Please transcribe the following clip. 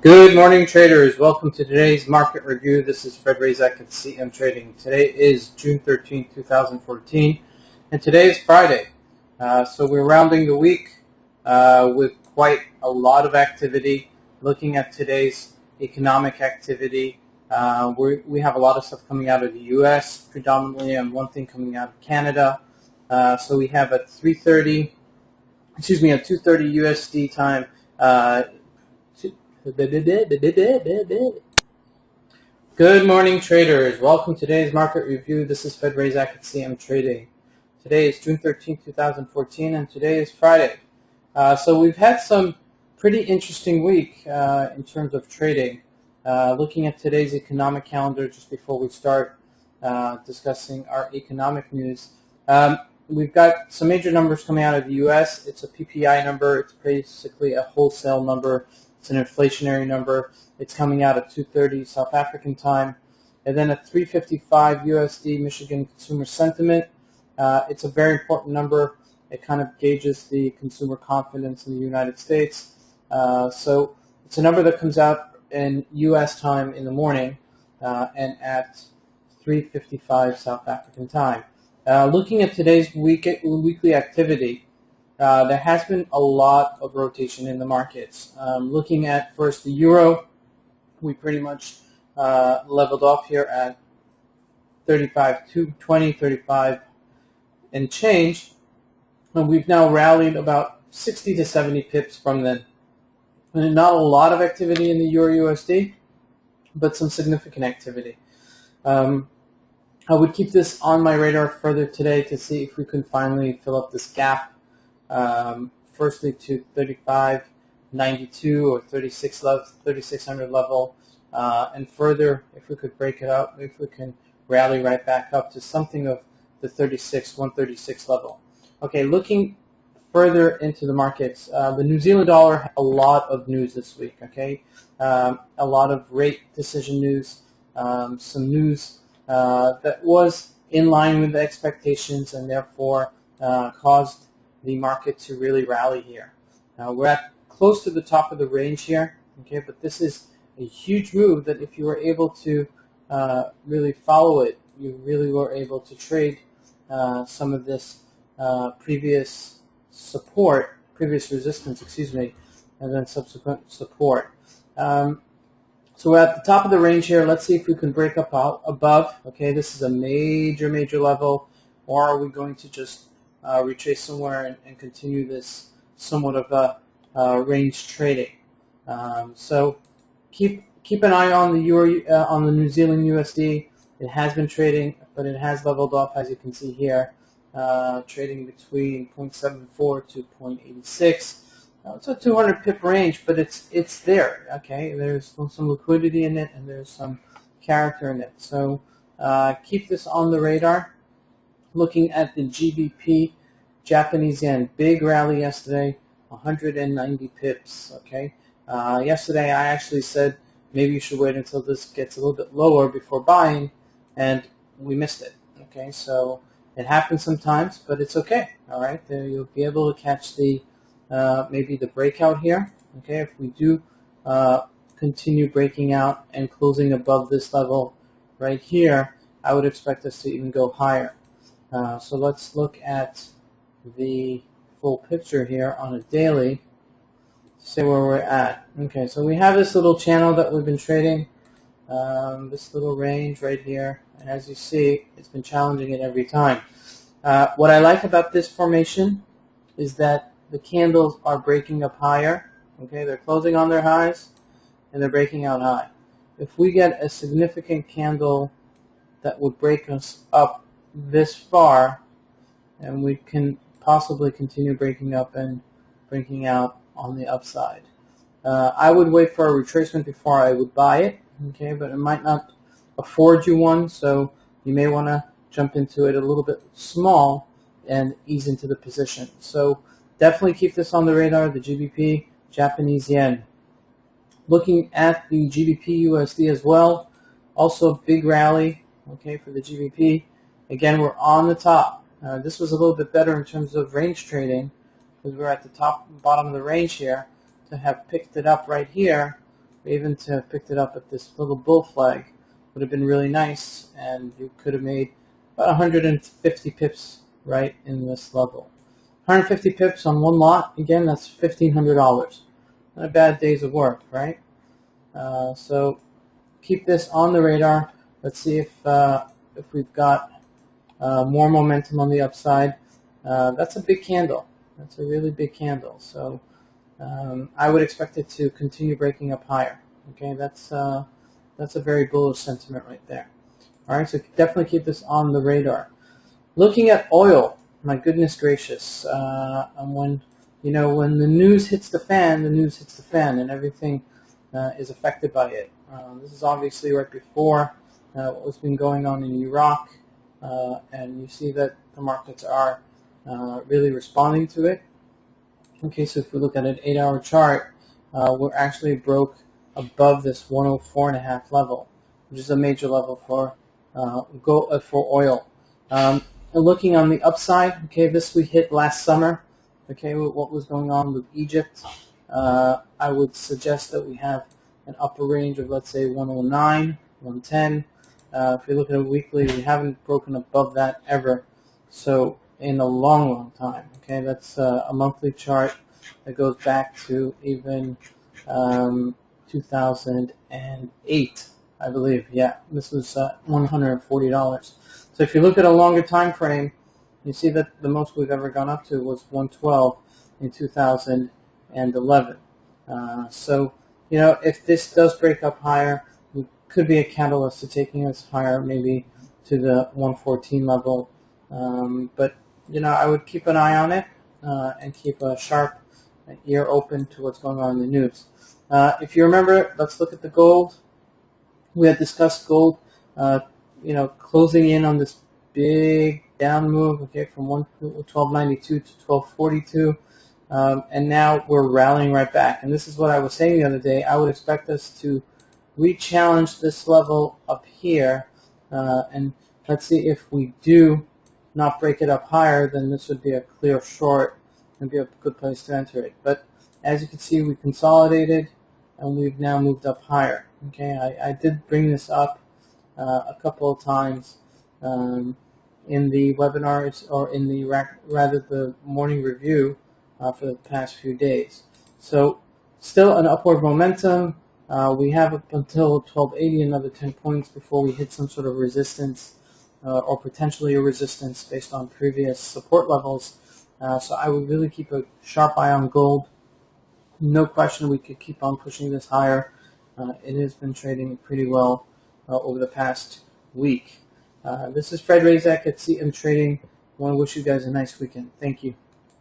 Good morning, traders. Welcome to today's market review. This is Razak at CMTrading. Today is June 13th, 2014, and today is Friday. So we're rounding the week with quite a lot of activity. Looking at today's economic activity, we have a lot of stuff coming out of the U.S. predominantly, and one thing coming out of Canada. So we have at 2:30 USD time. Good morning, traders. Welcome to today's market review. This is Razak at CMTrading. Today is June 13th, 2014, and today is Friday. So we've had some pretty interesting week in terms of trading. Looking at today's economic calendar just before we start discussing our economic news. We've got some major numbers coming out of the U.S. It's a PPI number. It's basically a wholesale number. It's an inflationary number. It's coming out at 2:30 South African time. And then at 3:55 USD Michigan consumer sentiment. It's a very important number. It kind of gauges the consumer confidence in the United States. So it's a number that comes out in U.S. time in the morning and at 3:55 South African time. Looking at today's weekly activity, there has been a lot of rotation in the markets. Looking at first the euro, we pretty much leveled off here at 35.220, 35 and change, and we've now rallied about 60 to 70 pips from then. And not a lot of activity in the euro USD, but some significant activity. I would keep this on my radar further today to see if we can finally fill up this gap. Firstly to 35.92 or 3600 level, and further, if we could break it up, if we can rally right back up to something of the 136 level. Okay, looking further into the markets, the New Zealand dollar had a lot of news this week. Okay, a lot of rate decision news, some news that was in line with the expectations, and therefore caused the market to really rally here. We're at close to the top of the range here, okay, but this is a huge move that if you were able to really follow it, you really were able to trade some of this previous resistance, and then subsequent support. So we're at the top of the range here. Let's see if we can break up above. Okay, this is a major level, or are we going to just retrace somewhere and continue this somewhat of a range trading? So keep an eye on the euro, on the New Zealand USD. It has been trading, but it has leveled off, as you can see here, trading between 0.74 to 0.86. It's a 200 pip range, but it's there. Okay, there's some liquidity in it, and there's some character in it. So keep this on the radar. Looking at the GBP, Japanese yen, big rally yesterday, 190 pips. Okay, yesterday I actually said maybe you should wait until this gets a little bit lower before buying, and we missed it. Okay, so it happens sometimes, but it's okay. All right, there you'll be able to catch the maybe the breakout here. Okay, if we do continue breaking out and closing above this level right here, I would expect us to even go higher. So let's look at the full picture here on a daily to see where we're at. Okay, so we have this little channel that we've been trading, this little range right here, and as you see, it's been challenging it every time. What I like about this formation is that the candles are breaking up higher. Okay, they're closing on their highs, and they're breaking out high. If we get a significant candle that would break us up this far, and we can possibly continue breaking up and breaking out on the upside. I would wait for a retracement before I would buy it, okay, but it might not afford you one, so you may want to jump into it a little bit small and ease into the position. So definitely keep this on the radar, the GBP, Japanese yen. Looking at the GBP USD as well, also a big rally, okay, for the GBP. Again, we're on the top. This was a little bit better in terms of range trading because we're at the top and bottom of the range here. To have picked it up right here even to have picked it up at this little bull flag would have been really nice, and you could have made about 150 pips right in this level. 150 pips on one lot, again, that's $1,500. Not a bad day's of work, right? So keep this on the radar. Let's see if we've got more momentum on the upside. That's a big candle. That's a really big candle. So I would expect it to continue breaking up higher. Okay, that's a very bullish sentiment right there. All right, so definitely keep this on the radar. Looking at oil, my goodness gracious, and when the news hits the fan, and everything is affected by it. This is obviously right before what's been going on in Iraq, and you see that the markets are really responding to it. Okay, so if we look at an 8-hour chart, we're actually broke above this 104.5 level, which is a major level for oil. And looking on the upside, okay, this we hit last summer. Okay, with what was going on with Egypt, I would suggest that we have an upper range of, let's say, 109, 110. If you look at it weekly, we haven't broken above that ever. So in a long, long time. Okay, that's a monthly chart that goes back to even 2008, I believe. Yeah, this was $140. So if you look at a longer time frame, you see that the most we've ever gone up to was 112 in 2011. So, if this does break up higher, it could be a catalyst to taking us higher, maybe to the 114 level. But I would keep an eye on it and keep a sharp ear open to what's going on in the news. If you remember, let's look at the gold. We had discussed gold, closing in on this big down move, okay, from 1292 to 1242, and now we're rallying right back. And this is what I was saying the other day. I would expect us to re-challenge this level up here, and let's see if we do not break it up higher, then this would be a clear short and be a good place to enter it. But as you can see, we consolidated and we've now moved up higher. Okay, I did bring this up a couple of times in the webinars, or in the the morning review for the past few days. So still an upward momentum. We have up until 1280, another 10 points before we hit some sort of resistance, or potentially a resistance based on previous support levels. So I would really keep a sharp eye on gold. No question we could keep on pushing this higher. It has been trading pretty well over the past week. This is Fred Razak at CMTrading. I want to wish you guys a nice weekend. Thank you.